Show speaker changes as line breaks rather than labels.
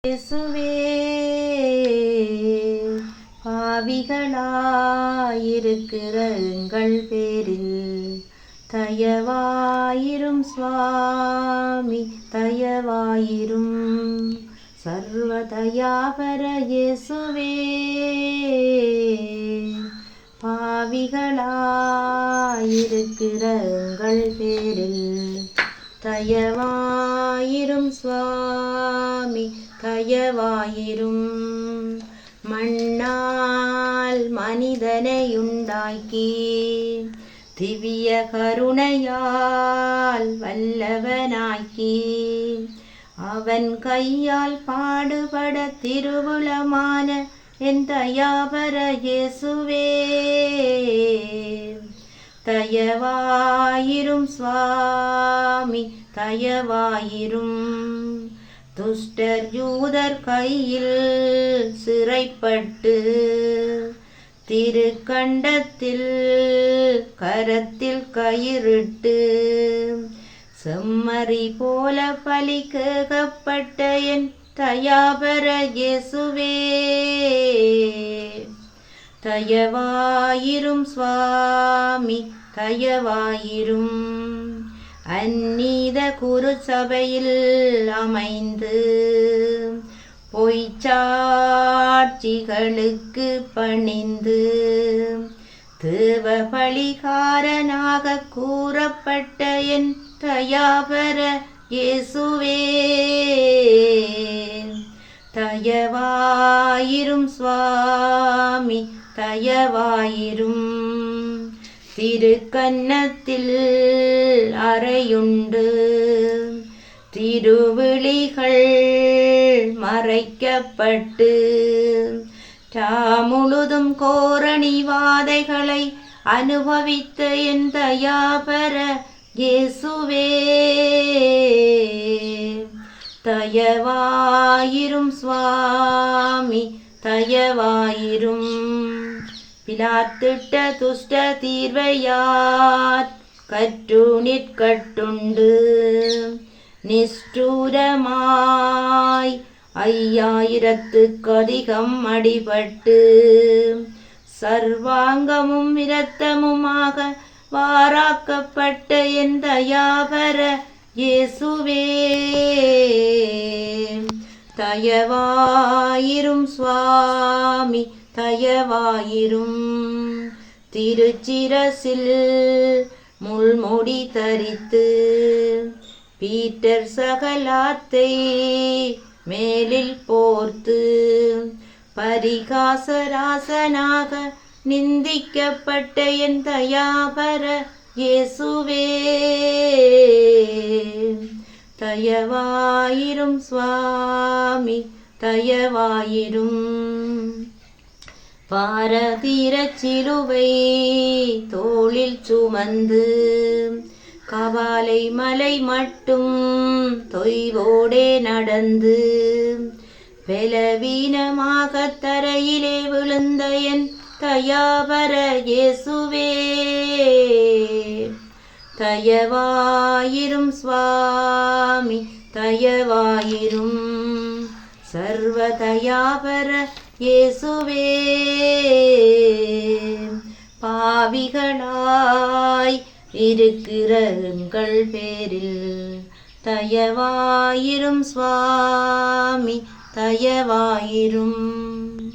இயேசுவே பாவிகளாயிருக்கிற எங்கள் பேரில் தயவாயிரும் சுவாமி, தயவாயிரும். சர்வதயாபர இயேசுவே பாவிகளாயிருக்கிற எங்கள் பேரில் தயவாயிரும் சுவாமி, தயவாயிரும். மண்ணால் மனிதனையுண்டாக்கி திவ்ய கருணையால் வல்லவனாக்கி அவன் கையால் பாடுபட திருவுளமான என் தயாபர இயேசுவே தயவாயிரும் சுவாமி, தயவாயிரும். துஷ்டர் யூதர் கையில் சிறைப்பட்டு திருக்கண்டத்தில் கரத்தில் கயிறிட்டு செம்மறி போல பலி கேட்கப்பட்ட என் தயாபர இயேசுவே தயவாயிரும் சுவாமி, தயவாயிரும். அந்நீத குருசபையில் அமைந்து பொய்ச்சாட்சிகளுக்கு பணிந்து தேவ பலிகாரனாக கூறப்பட்ட என் தயாபர இயேசுவே தயவாயிரும் சுவாமி, தயவாயிரும். திருக்கன்னத்தில் அறையுண்டு திருவிழிகள் மறைக்கப்பட்டு முழுதும் கோரணிவாதைகளை அனுபவித்த என் தயாபர இயேசுவே தயவாயிரும் சுவாமி, தயவாயிரும். பிலாத்திட்ட துஷ்ட தீர்வையார் கற்று நிற்கட்டுண்டு நிஷ்டூரமாய் 5000க்கு அதிகம் அடிபட்டு சர்வாங்கமும் இரத்தமுமாக வாராக்கப்பட்ட என் தயாபர இயேசுவே தயவாயிரும் சுவாமி, தயவாயிரும். திருச்சிரசில் முள்முடி தரித்து பீட்டர் சகலாத்தை மேலில் போர்த்து பரிகாசராசனாக நிந்திக்கப்பட்ட என் தயாபர இயேசுவே தயவாயிரும் சுவாமி, தயவாயிரும். பாரதீரச் சிலுவை தோளில் சுமந்து கபாலை மலை மட்டும் தொய்வோடே நடந்து பலவீனமாக தரையிலே விழுந்த என் தயாபர இயேசுவே தயவாயிரும் சுவாமி, தயவாயிரும். சர்வதயாபர இயேசுவே பாவிகளாய் இருக்கிற எங்கள் பேரில் தயவாயிரும் சுவாமி, தயவாயிரும்.